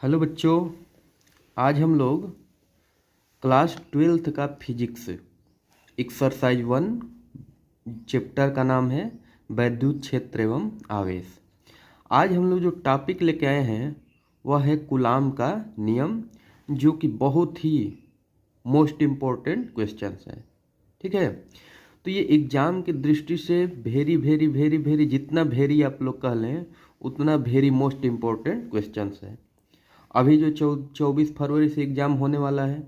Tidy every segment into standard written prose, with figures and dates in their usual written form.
Hello बच्चों, आज हम लोग क्लास 12th का फिजिक्स एक्सरसाइज 1 चैप्टर का नाम है वैद्युत क्षेत्र एवं आवेश। आज हम लोग जो टॉपिक लेके आए हैं वह है कूलाम का नियम, जो कि बहुत ही मोस्ट इम्पोर्टेंट क्वेश्चन है। ठीक है, तो ये एग्जाम की दृष्टि से वेरी वेरी वेरी वेरी जितना वेरी आप लोग कह लें उतना वेरी मोस्ट इम्पोर्टेंट क्वेश्चन है। अभी जो 24 फरवरी से एग्ज़ाम होने वाला है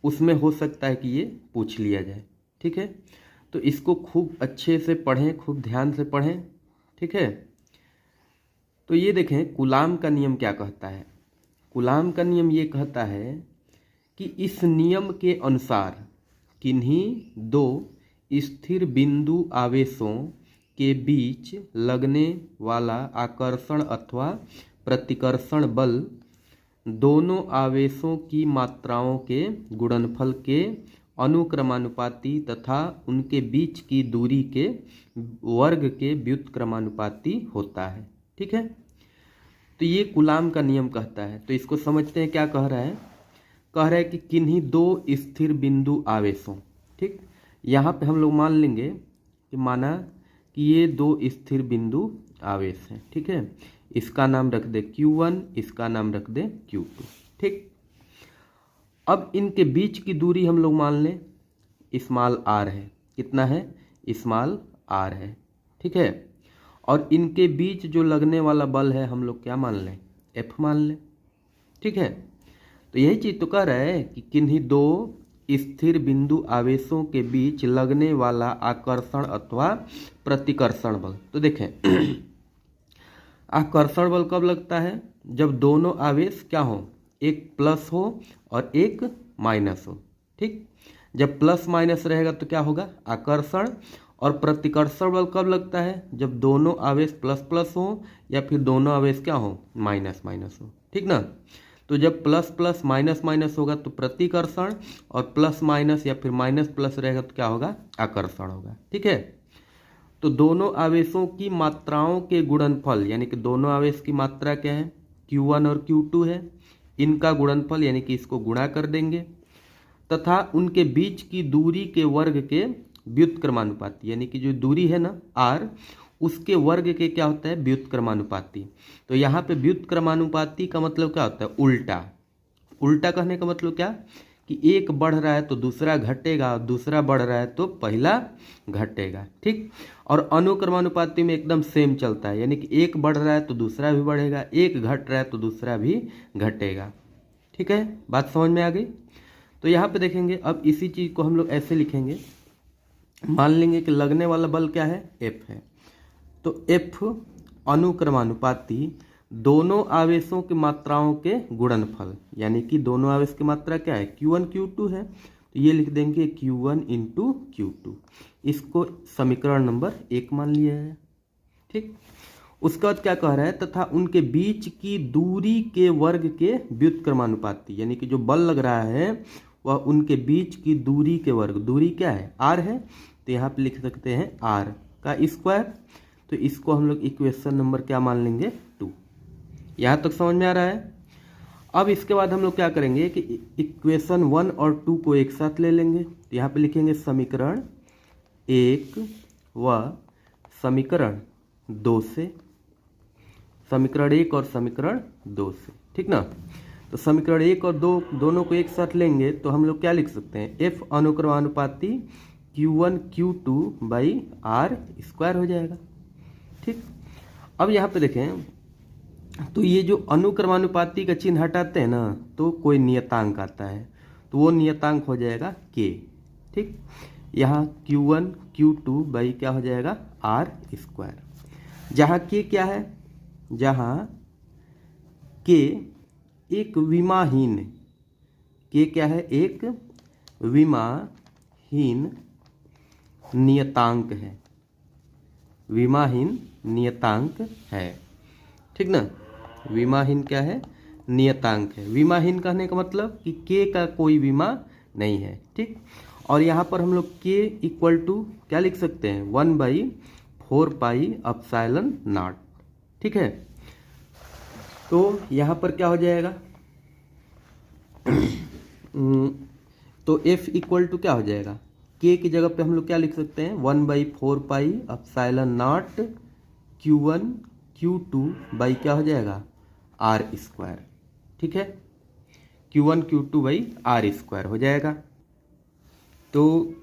उसमें हो सकता है कि ये पूछ लिया जाए। ठीक है, तो इसको खूब अच्छे से पढ़ें, खूब ध्यान से पढ़ें। ठीक है, तो ये देखें कूलाम का नियम क्या कहता है। कूलाम का नियम ये कहता है कि इस नियम के अनुसार किन्हीं दो स्थिर बिंदु आवेशों के बीच लगने वाला आकर्षण अथवा प्रतिकर्षण बल दोनों आवेशों की मात्राओं के गुणनफल के अनुक्रमानुपाती तथा उनके बीच की दूरी के वर्ग के व्युत्क्रमानुपाती होता है। ठीक है, तो ये कूलाम का नियम कहता है। तो इसको समझते हैं, क्या कह रहा है। कह रहा है कि किन्हीं दो स्थिर बिंदु आवेशों, ठीक, यहाँ पे हम लोग मान लेंगे कि माना कि ये दो स्थिर बिंदु आवेश हैं। ठीक है, इसका नाम रख दे Q1, इसका नाम रख दे Q2। ठीक, अब इनके बीच की दूरी हम लोग मान लें स्मॉल r है। कितना है? स्मॉल r है। ठीक है, और इनके बीच जो लगने वाला बल है हम लोग क्या मान लें? F मान लें। ठीक है, तो यही चीज तो कह रहा है कि किन्हीं दो स्थिर बिंदु आवेशों के बीच लगने वाला आकर्षण अथवा प्रतिकर्षण बल। तो देखें आकर्षण बल कब लगता है? जब दोनों आवेश क्या हो, एक प्लस हो और एक माइनस हो। ठीक, जब प्लस माइनस रहेगा तो क्या होगा? आकर्षण। और प्रतिकर्षण बल कब लगता है? जब दोनों आवेश प्लस प्लस हो या फिर दोनों आवेश क्या हो, माइनस माइनस हो। ठीक ना, तो जब प्लस प्लस माइनस माइनस होगा तो प्रतिकर्षण, और प्लस माइनस या फिर माइनस प्लस रहेगा तो क्या होगा? आकर्षण होगा। ठीक है, तो दोनों आवेशों की मात्राओं के गुणनफल, यानी कि दोनों आवेश की मात्रा क्या है? Q1 और Q2 है। इनका गुणनफल यानी कि इसको गुणा कर देंगे, तथा उनके बीच की दूरी के वर्ग के व्युत्क्रमानुपाती, यानी कि जो दूरी है ना r, उसके वर्ग के क्या होता है? व्युत्क्रमानुपाती। तो यहाँ पे व्युत्क्रमानुपाती का मतलब क्या होता है? उल्टा। उल्टा कहने का मतलब क्या कि एक बढ़ रहा है तो दूसरा घटेगा, दूसरा बढ़ रहा है तो पहला घटेगा। ठीक, और अनुक्रमानुपाती में एकदम सेम चलता है, यानी कि एक बढ़ रहा है तो दूसरा भी बढ़ेगा, एक घट रहा है तो दूसरा भी घटेगा। ठीक है, बात समझ में आ गई। तो यहाँ पे देखेंगे, अब इसी चीज को हम लोग ऐसे लिखेंगे, मान लेंगे कि लगने वाला बल क्या है? F है। तो F अनुक्रमानुपाती दोनों आवेशों की मात्राओं के गुणनफल, यानी कि दोनों आवेश की मात्रा क्या है? Q1 Q2 है, तो ये लिख देंगे Q1 इंटू Q2। इसको समीकरण नंबर 1 मान लिया है। ठीक, उसके बाद क्या कह रहा है? तथा उनके बीच की दूरी के वर्ग के व्युत्क्रमानुपाती, यानी कि जो बल लग रहा है वह उनके बीच की दूरी के वर्ग, दूरी क्या है? r है, तो यहाँ पे लिख सकते हैं r का स्क्वायर। तो इसको हम लोग इक्वेशन नंबर क्या मान लेंगे? 2। यहाँ तक समझ में आ रहा है। अब इसके बाद हम लोग क्या करेंगे कि इक्वेशन 1 और 2 को एक साथ ले लेंगे। तो यहाँ पे लिखेंगे समीकरण 1 व समीकरण 2 से, समीकरण 1 और समीकरण 2 से। ठीक ना, तो समीकरण 1 और 2 दोनों को एक साथ लेंगे तो हम लोग क्या लिख सकते हैं? F अनुक्रमानुपाती Q1 Q2 by r square हो जाएगा। ठीक, अब यहाँ पे देखें, तो ये जो अनुक्रमानुपाती का चिन्ह हटाते हैं ना तो कोई नियतांक आता है, तो वो नियतांक हो जाएगा k। ठीक, यहाँ Q1 Q2 बाई क्या हो जाएगा? r square. जहाँ k क्या है? जहाँ k एक विमाहीन, k क्या है? एक विमाहीन नियतांक है, विमाहीन नियतांक है। ठीक ना, विमाहीन क्या है? नियतांक है। विमाहीन कहने का मतलब कि k का कोई विमा नहीं है। ठीक, और यहाँ पर हम लोग k इक्वल टू क्या लिख सकते हैं? 1/4 पाई एप्सिलॉन नॉट। ठीक है, तो यहाँ पर क्या हो जाएगा, तो F इक्वल टू क्या हो जाएगा, K की जगह पे हम लोग क्या लिख सकते हैं, 1/4 pi epsilon naught Q1 Q2 by क्या हो जाएगा, R स्क्वायर। ठीक है, Q1 Q2 by R square हो जाएगा। तो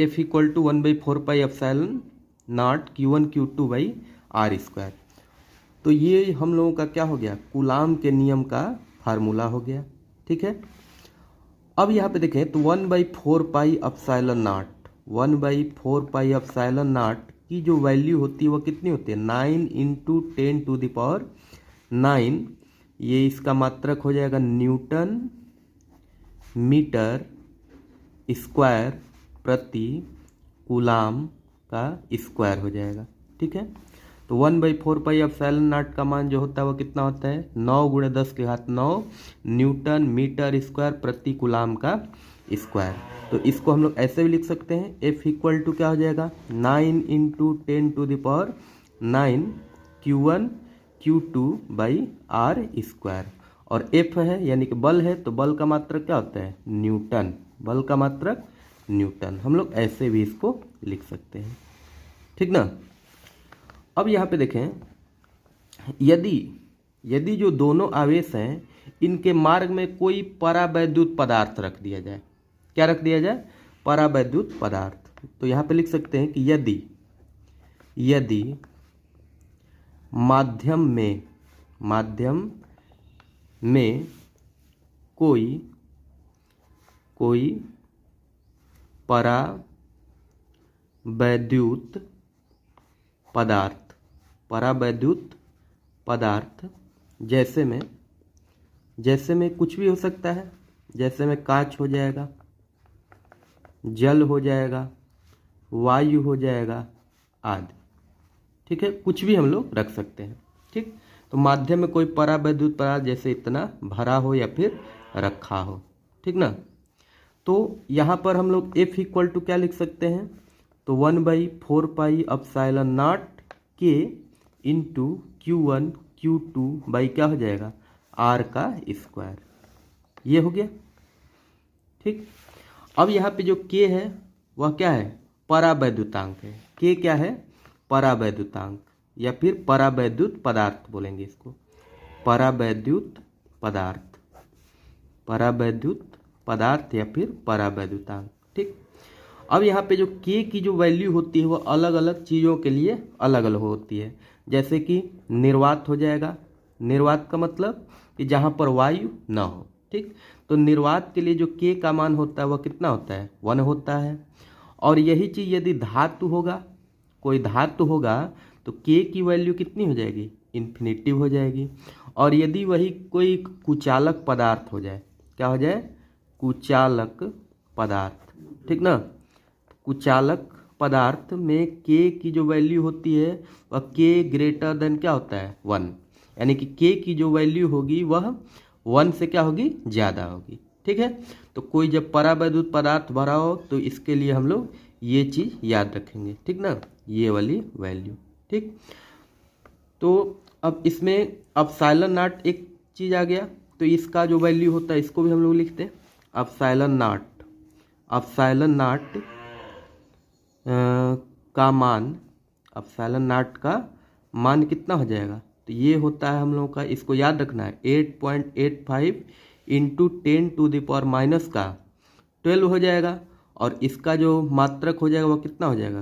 F equal to 1/4 pi epsilon naught Q1 Q2 by R square. तो ये हम लोगों का क्या हो गया, कूलाम के नियम का फार्मूला हो गया। ठीक है, अब यहाँ पे देखें तो 1/4 pi epsilon not, 1/4 pi epsilon not की जो वैल्यू होती है वो कितनी होती है, 9 × 10⁹। ये इसका मात्रक हो जाएगा न्यूटन मीटर स्क्वायर प्रति कूलाम का स्क्वायर हो जाएगा। ठीक है, तो 1/4 पाई एप्सिलॉन नॉट का मान जो होता है वो कितना होता है, 9 × 10⁹ न्यूटन मीटर स्क्वायर प्रति कूलाम का स्क्वायर। तो इसको हम लोग ऐसे भी लिख सकते हैं, F इक्वल टू क्या हो जाएगा, 9 × 10⁹ Q1 Q2 by R square. और F है यानी कि बल है, तो बल का मात्रक क्या होता है, न्यूटन, बल का मात्रक न्यूटन। हम लोग ऐसे भी इसको लिख सकते हैं। ठीक ना। अब यहाँ पे देखें, यदि जो दोनों आवेश हैं इनके मार्ग में कोई परावैद्युत पदार्थ रख दिया जाए, क्या रख दिया जाए, परावैद्युत पदार्थ। तो यहाँ पे लिख सकते हैं कि यदि माध्यम में कोई परावैद्युत पदार्थ जैसे में कुछ भी हो सकता है, जैसे में कांच हो जाएगा, जल हो जाएगा, वायु हो जाएगा आदि। ठीक है, कुछ भी हम लोग रख सकते हैं। ठीक, तो माध्यम में कोई परावैद्युत पदार्थ जैसे इतना भरा हो या फिर रखा हो। ठीक ना। तो यहाँ पर हम लोग F इक्वल टू क्या लिख सकते हैं, तो 1/4 pi epsilon not K into Q1 Q2 by क्या हो जाएगा, R का स्क्वायर। ये हो गया। ठीक, अब यहाँ पे जो K है वह क्या है, परावैद्युतांक है। K क्या है, परावैद्युतांक या फिर परावैद्युत पदार्थ बोलेंगे इसको, परावैद्युत पदार्थ या फिर परावैद्युतांक। ठीक, अब यहाँ पे जो K की जो वैल्यू होती है वो अलग अलग चीज़ों के लिए अलग अलग होती है। जैसे कि निर्वात हो जाएगा, निर्वात का मतलब कि जहाँ पर वायु ना हो। ठीक, तो निर्वात के लिए जो K का मान होता है वह कितना होता है, 1 होता है। और यही चीज़ यदि धातु होगा, कोई धातु होगा, तो K की वैल्यू कितनी हो जाएगी, इन्फिनिटिव हो जाएगी। और यदि वही कोई कुचालक पदार्थ हो जाए, क्या हो जाए, कुचालक पदार्थ। ठीक ना, कुचालक पदार्थ में K की जो वैल्यू होती है वह K ग्रेटर देन क्या होता है, 1, यानी कि K की जो वैल्यू होगी वह 1 से क्या होगी, ज़्यादा होगी। ठीक है, तो कोई जब परावैद्युत पदार्थ भरा हो तो इसके लिए हम लोग ये चीज़ याद रखेंगे। ठीक ना, ये वाली वैल्यू। ठीक, तो अब इसमें एप्सिलॉन नॉट एक चीज़ आ गया, तो इसका जो वैल्यू होता है इसको भी हम लोग लिखते हैं, एप्सिलॉन नॉट का मान, एप्सिलॉन नॉट का मान कितना हो जाएगा, तो ये होता है हम लोगों का, इसको याद रखना है, 8.85 × 10⁻12 हो जाएगा। और इसका जो मात्रक हो जाएगा वो कितना हो जाएगा,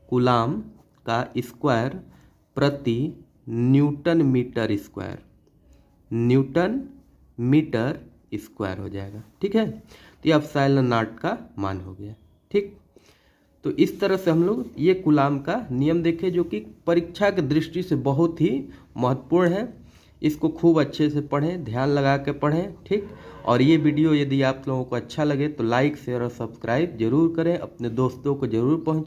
कूलाम का स्क्वायर प्रति न्यूटन मीटर स्क्वायर हो जाएगा। ठीक है, तो ये एप्सिलॉन नॉट का मान हो गया। ठीक, तो इस तरह से हम लोग ये कूलाम का नियम देखें, जो कि परीक्षा की दृष्टि से बहुत ही महत्वपूर्ण है। इसको खूब अच्छे से पढ़ें, ध्यान लगा के पढ़ें। ठीक, और ये वीडियो यदि आप लोगों को अच्छा लगे तो लाइक शेयर और सब्सक्राइब जरूर करें, अपने दोस्तों को जरूर पहुंचाएं।